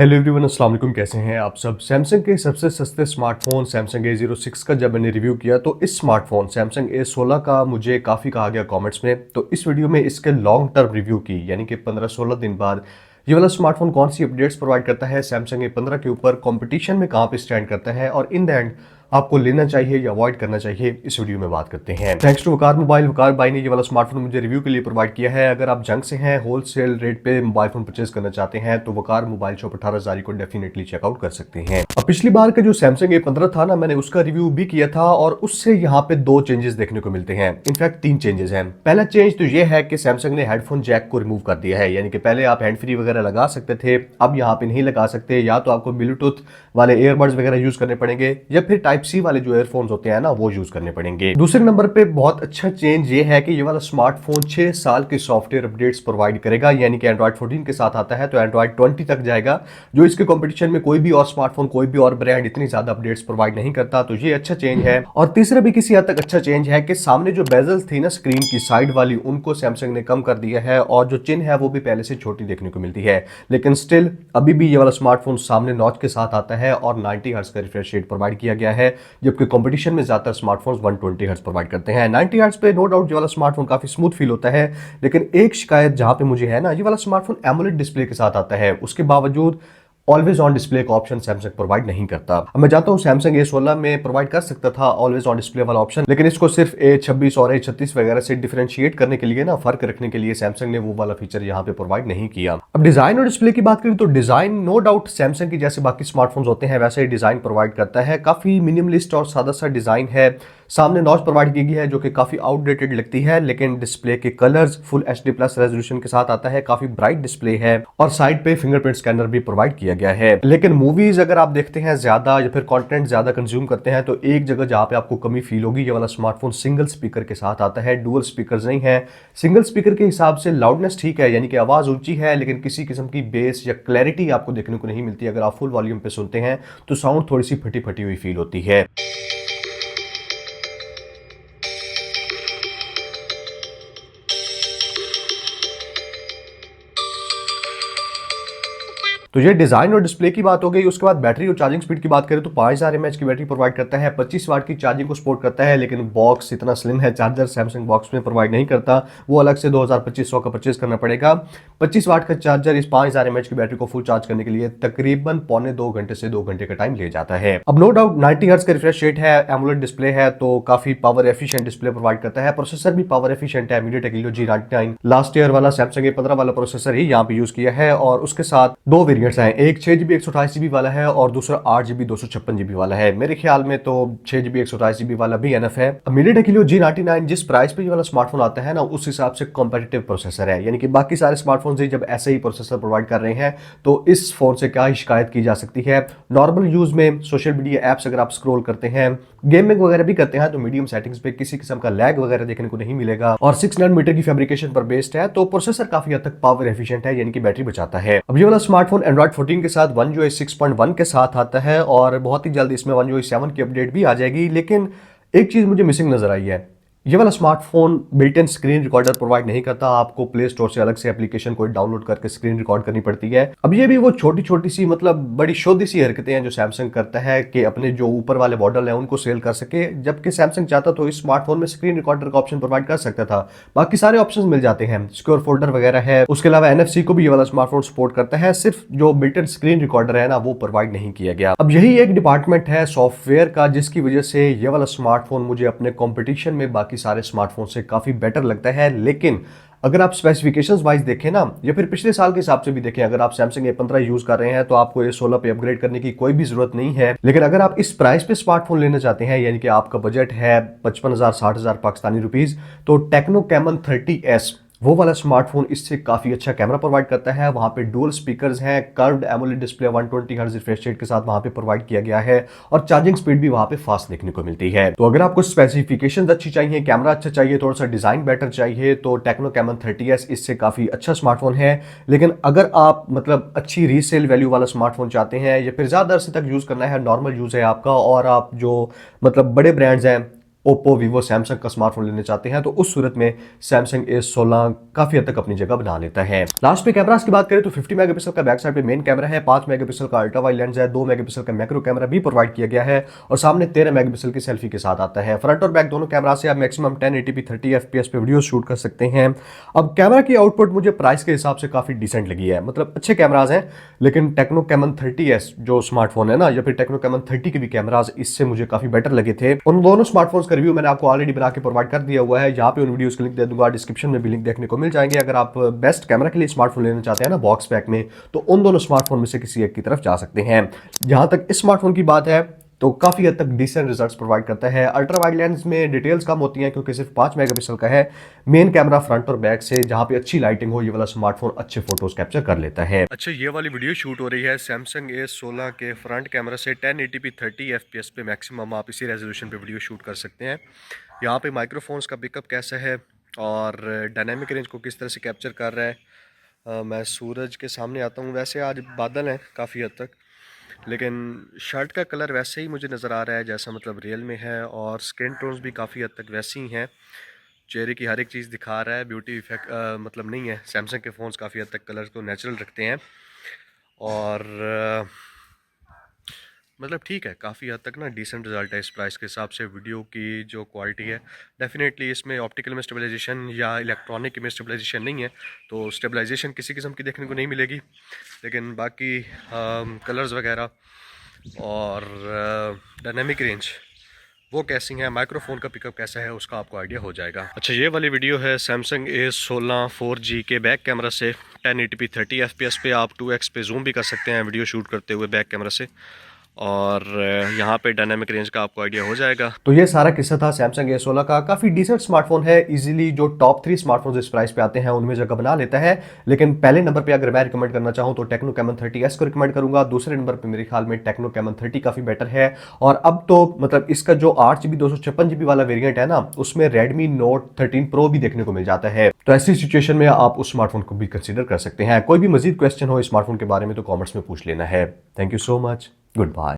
Hello everyone, अस्सलाम वालेकुम। कैसे हैं आप सब। सैमसंग के सबसे सस्ते स्मार्टफोन सैमसंग A06 का जब मैंने रिव्यू किया तो इस स्मार्टफोन सैमसंग A16 का मुझे काफ़ी कहा गया कमेंट्स में। तो इस वीडियो में इसके लॉन्ग टर्म रिव्यू की, यानी कि 15-16 दिन बाद ये वाला स्मार्टफोन कौन सी अपडेट्स प्रोवाइड करता है, सैमसंग A15 के ऊपर कंपटीशन में कहाँ पे स्टैंड करता है और इन द एंड आपको लेना चाहिए या अवॉइड करना चाहिए, इस वीडियो में बात करते हैं। थैंक्स टू वकार मोबाइल, वकार भाई ने ये वाला स्मार्टफोन मुझे रिव्यू के लिए प्रोवाइड किया है। अगर आप जंग से हैं, होलसेल रेट पे मोबाइल फोन परचेज करना चाहते हैं तो वकार मोबाइल शॉप 18 जारी को डेफिनेटली चेकआउट कर सकते हैं। अब पिछली बार का जो सैमसंग A15 था ना, मैंने उसका रिव्यू भी किया था और उससे यहाँ पे दो चेंजेस देखने को मिलते हैं। इनफैक्ट 3 चेंजेस हैं। पहला चेंज तो ये है कि सैमसंग ने हेडफोन जैक को रिमूव कर दिया है, यानी कि पहले आप हैंड फ्री वगैरह लगा सकते थे, अब यहाँ पे नहीं लगा सकते। या तो आपको ब्लूटूथ वाले ईयरबड्स वगैरह यूज करने पड़ेंगे या फिर टाइप सी वाले जो ईयरफोन्स होते हैं ना, वो यूज करने पड़ेंगे। दूसरे नंबर पे बहुत अच्छा चेंज ये है कि ये वाला स्मार्टफोन 6 साल के सॉफ्टवेयर अपडेट्स प्रोवाइड करेगा, यानी कि एंड्रॉइड 14 के साथ आता है तो एंड्रॉइड 20 तक जाएगा, जो इसके कंपटीशन में कोई भी और स्मार्टफोन, कोई भी और ब्रांड इतनी ज्यादा अपडेट्स प्रोवाइड नहीं करता। तो ये अच्छा चेंज है। और तीसरा भी किसी हद तक अच्छा चेंज है कि सामने जो बेजल्स थी ना स्क्रीन की साइड वाली, उनको सैमसंग ने कम कर दिया है और जो चिन है वो भी पहले से छोटी देखने को मिलती है। लेकिन स्टिल अभी भी ये वाला स्मार्टफोन सामने नॉच के साथ आता है और 90 हर्ट्ज का रिफ्रेश रेट प्रोवाइड किया गया है, जबकि कंपटीशन में ज्यादातर स्मार्टफोन्स 120 हर्ट्ज प्रोवाइड करते हैं। 90 हर्ट्ज पे नो डाउट ये वाला स्मार्टफोन काफी स्मूथ फील होता है, लेकिन एक शिकायत जहां पे मुझे है ना, ये वाला स्मार्टफोन एमोलेड डिस्प्ले के साथ आता है, उसके बावजूद ऑलवेज ऑन डिस्प्ले का ऑप्शन सैमसंग प्रोवाइड नहीं करता। अब मैं जानता हूं सैमसंग A16 में प्रोवाइड कर सकता था ऑलवेज ऑन डिस्प्ले वाला ऑप्शन, लेकिन इसको सिर्फ A26 और A36 वगैरह से डिफरेंशिएट करने के लिए ना, फर्क रखने के लिए सैमसंग ने वो वाला फीचर यहाँ पे प्रोवाइड नहीं किया। अब डिजाइन और डिस्प्ले की बात करें तो डिजाइन नो डाउट सैमसंग की जैसे बाकी स्मार्टफोन्स होते हैं वैसे ही डिजाइन प्रोवाइड करता है। काफी मिनिमलिस्ट और सादा सा डिजाइन है। सामने नॉच प्रोवाइड की गई है जो कि काफी आउटडेटेड लगती है, लेकिन डिस्प्ले के कलर्स फुल HD+ रेजोल्यूशन के साथ आता है, काफी ब्राइट डिस्प्ले है और साइड पे फिंगरप्रिंट स्कैनर भी प्रोवाइड किया गया है। लेकिन मूवीज अगर आप देखते हैं ज्यादा या फिर कंटेंट ज्यादा कंज्यूम करते हैं तो एक जगह जहां पे आपको कमी फील होगी, ये वाला स्मार्टफोन सिंगल स्पीकर के साथ आता है, डुअल स्पीकर्स नहीं है। सिंगल स्पीकर के हिसाब से लाउडनेस ठीक है, यानी कि आवाज ऊंची है, लेकिन किसी किस्म की बेस या क्लैरिटी आपको देखने को नहीं मिलती। अगर आप फुल वॉल्यूम पे सुनते हैं तो साउंड थोड़ी सी फटी फटी हुई फील होती है। तो ये डिजाइन और डिस्प्ले की बात हो गई। उसके बाद बैटरी और चार्जिंग स्पीड की बात करें तो 5000 mAh की बैटरी प्रोवाइड करता है, 25 वाट की चार्जिंग को सपोर्ट करता है, लेकिन बॉक्स इतना स्लिम है, चार्जर सैमसंग बॉक्स में प्रोवाइड नहीं करता, वो अलग से 2500 का परचेज करना पड़ेगा। 25 वाट का चार्जर इस 5000 mAh की बैटरी को फुल चार्ज करने के लिए तकरीबन पौने 2 घंटे से 2 घंटे का टाइम ले जाता है। अब नो डाउट 90 हर्ट्ज का रिफ्रेश रेट है, एमोलेड डिस्प्ले है तो काफी पावर एफिशिएंट डिस्प्ले प्रोवाइड करता है। प्रोसेसर भी पावर एफिशिएंट है, MediaTek Helio G99 last year वाला सैमसंग A15 वाला प्रोसेसर ही यहाँ पे यूज किया है और उसके साथ दो वेरिएंट्स हैं, एक 6GB 128GB वाला है और दूसरा 8GB 256GB वाला है। मेरे ख्याल में तो 6GB 128GB वाला भी एनफ है। MediaTek Helio G99 जिस प्राइस पे ये वाला स्मार्टफोन आता है ना, उस हिसाब से कॉम्पिटिटिव प्रोसेसर है, यानी कि बाकी सारे स्मार्टफोन से जब ऐसे ही प्रोसेसर प्रोवाइड कर रहे हैं तो इस फोन से क्या ही शिकायत की जा सकती है। नॉर्मल यूज में सोशल मीडिया एप्स अगर आप स्क्रॉल करते हैं, गेमिंग वगैरह भी करते हैं तो मीडियम सेटिंग्स पे किसी किस्म का लैग वगैरह देखने को नहीं मिलेगा और 6 नैनोमीटर की फैब्रिकेशन पर बेस्ड है, तो प्रोसेसर काफी हद तक पावर एफिशिएंट है, यानी कि बैटरी बचाता है। अब ये वाला स्मार्टफोन एंड्रॉइड 14 के साथ One UI 6.1 के साथ आता है और बहुत ही जल्द इसमें One UI 7 की अपडेट भी आ जाएगी। लेकिन एक चीज मुझे मिसिंग नजर आई है, ये वाला smartphone built in screen recorder provide नहीं करता। आपको प्ले स्टोर से अलग से एप्लीकेशन कोई डाउनलोड करके स्क्रीन रिकॉर्ड करनी पड़ती है। अब ये भी वो छोटी छोटी सी मतलब बड़ी शोधी सी हरकतें हैं जो सैमसंग करता है कि अपने जो ऊपर वाले मॉडल हैं उनको सेल कर सके, जबकि सैमसंग चाहता तो इस स्मार्टफोन में स्क्रीन रिकॉर्डर का ऑप्शन प्रोवाइड कर सकता था। बाकी सारे ऑप्शन मिल जाते हैं, सिक्योर फोल्डर वगैरह है, उसके अलावा NFC को भी ये वाला स्मार्टफोन सपोर्ट करता है, सिर्फ जो बिल्ट इन स्क्रीन रिकॉर्डर है ना वो प्रोवाइड नहीं किया गया। अब यही एक डिपार्टमेंट है सॉफ्टवेयर का जिसकी वजह से ये वाला स्मार्टफोन मुझे अपने कॉम्पिटिशन में बाकी सारे स्मार्टफोन से काफी बेटर लगता है। लेकिन अगर आप स्पेसिफिकेशंस वाइज देखें ना, या फिर पिछले साल के हिसाब से भी देखें, अगर आप सैमसंग A15 यूज कर रहे हैं तो आपको A16 पे अपग्रेड करने की कोई भी जरूरत नहीं है। लेकिन अगर आप इस प्राइस पे स्मार्टफोन लेना चाहते हैं, यानी कि आपका बजट है 55,000-60,000 पाकिस्तानी रुपीस, तो टेक्नो कैमन 30S वो वाला स्मार्टफोन इससे काफी अच्छा कैमरा प्रोवाइड करता है। वहां पे डुअल स्पीकर्स हैं, curved AMOLED display 120 hertz refresh rate के साथ वहां पे प्रोवाइड किया गया है और चार्जिंग स्पीड भी वहां पे फास्ट देखने को मिलती है। तो अगर आपको स्पेसिफिकेशंस अच्छी चाहिए, कैमरा अच्छा चाहिए, थोड़ा सा डिजाइन बेटर चाहिए, तो टेक्नो कैमन 30S इससे काफी अच्छा स्मार्टफोन है। लेकिन अगर आप मतलब अच्छी रीसेल वैल्यू वाला स्मार्टफोन चाहते हैं या फिर ज्यादा अरसे तक यूज करना है, नॉर्मल यूज है आपका और आप जो मतलब बड़े ब्रांड्स हैं ओप्पो, वीवो, सैमसंग का स्मार्टफोन लेना चाहते हैं तो उस सूरत में सैमसंग A16 काफी हद तक अपनी जगह बना लेता है। लास्ट में कैमरास की बात करें तो 50 मेगापिक्सल का बैक साइड पे मेन कैमरा है, 5 मेगापिक्सल का अल्ट्रा वाइड लेंस है, 2 मेगापिक्सल का मैक्रो कैमरा भी प्रोवाइड किया गया है और सामने 13 मेगापिक्सल की सेल्फी के साथ आता है। फ्रंट और बैक दोनों कैमरा से आप मैक्सिमम 1080p 30 FPS पे वीडियो शूट कर सकते हैं। अब कैमरा की आउटपुट मुझे प्राइस के हिसाब से काफी डिसेंट लगी है, मतलब अच्छे कैमराज हैं, लेकिन टेक्नो कैमन 30S जो स्मार्टफोन है ना, या फिर टेक्नो कैमन 30 के भी कैमराज इससे मुझे काफी बेटर लगे थे। उन दोनों स्मार्टफोन्स का रिव्यू मैंने आपको ऑलरेडी बना के प्रोवाइड कर दिया हुआ है, यहाँ पे उन वीडियोस के लिंक दे दूंगा, डिस्क्रिप्शन में भी लिंक देखने को मिल जाएंगे। अगर आप बेस्ट कैमरा के लिए स्मार्टफोन लेना चाहते हैं ना बॉक्स पैक में, तो उन दोनों स्मार्टफोन में से किसी एक की तरफ जा सकते हैं। जहां तक इस स्मार्टफोन की बात है तो काफी हद तक डिसेंट रिजल्ट्स प्रोवाइड करता है। अल्ट्रा वाइड लेंस में डिटेल्स कम होती हैं क्योंकि सिर्फ 5 मेगापिक्सल का है। मेन कैमरा फ्रंट और बैक से जहां पे अच्छी लाइटिंग हो, ये वाला स्मार्टफोन अच्छे फोटोज कैप्चर कर लेता है। अच्छा, ये वाली वीडियो शूट हो रही है सैमसंग A16 के फ्रंट कैमरा से 1080p 30 FPS पे मैक्सिमम आप इसी रेजोल्यूशन पे वीडियो शूट कर सकते हैं। यहाँ पे माइक्रोफोन्स का पिकअप कैसा है और डायनामिक रेंज को किस तरह से कैप्चर कर रहा है। मैं सूरज के सामने आता हूँ, वैसे आज बादल हैं काफ़ी हद तक, लेकिन शर्ट का कलर वैसे ही मुझे नज़र आ रहा है जैसा मतलब रियल में है, और स्किन टोन्स भी काफ़ी हद तक वैसी ही हैं। चेहरे की हर एक चीज़ दिखा रहा है, ब्यूटी इफेक्ट मतलब नहीं है। सैमसंग के फ़ोन्स काफ़ी हद तक कलर को नेचुरल रखते हैं और मतलब ठीक है, काफ़ी हद तक ना डिसेंट रिजल्ट है इस प्राइस के हिसाब से। वीडियो की जो क्वालिटी है डेफिनेटली इसमें ऑप्टिकल में स्टेबलाइजेशन या इलेक्ट्रॉनिक में स्टेबलाइजेशन नहीं है, तो स्टेबलाइजेशन किसी किस्म की देखने को नहीं मिलेगी, लेकिन बाकी कलर्स वगैरह और डायनामिक रेंज वो कैसी है, माइक्रोफोन का पिकअप कैसा है, उसका आपको आइडिया हो जाएगा। अच्छा, ये वाली वीडियो है सैमसंग A16 4G के बैक कैमरा से 1080p 30 FPS पे। आप 2x पे जूम भी कर सकते हैं वीडियो शूट करते हुए बैक कैमरा से, और यहाँ पे डायनामिक रेंज का आपको आइडिया हो जाएगा। तो ये सारा किस्सा था सैमसंग A16 का। काफ़ी डिसेंट स्मार्टफोन है, इजीली जो टॉप 3 स्मार्टफोन इस प्राइस पे आते हैं उनमें जगह बना लेता है। लेकिन पहले नंबर पे अगर मैं रिकमेंड करना चाहूँ तो टेक्नो कैमन 30S को रिकमेंड करूंगा। दूसरे नंबर पे मेरे ख्याल में टेक्नो कैमन 30 काफ़ी बेटर है। और अब तो मतलब इसका जो 8GB 256GB वाला वेरियंट है ना, उसमें रेडमी नोट 13 प्रो भी देखने को मिल जाता है। तो ऐसी सिचुएशन में आप उस स्मार्टफोन को भी कंसिडर कर सकते हैं। कोई भी मजीद क्वेश्चन हो इस स्मार्टफोन के बारे में तो कॉमेंट्स में पूछ लेना है। Thank you so much, good bye.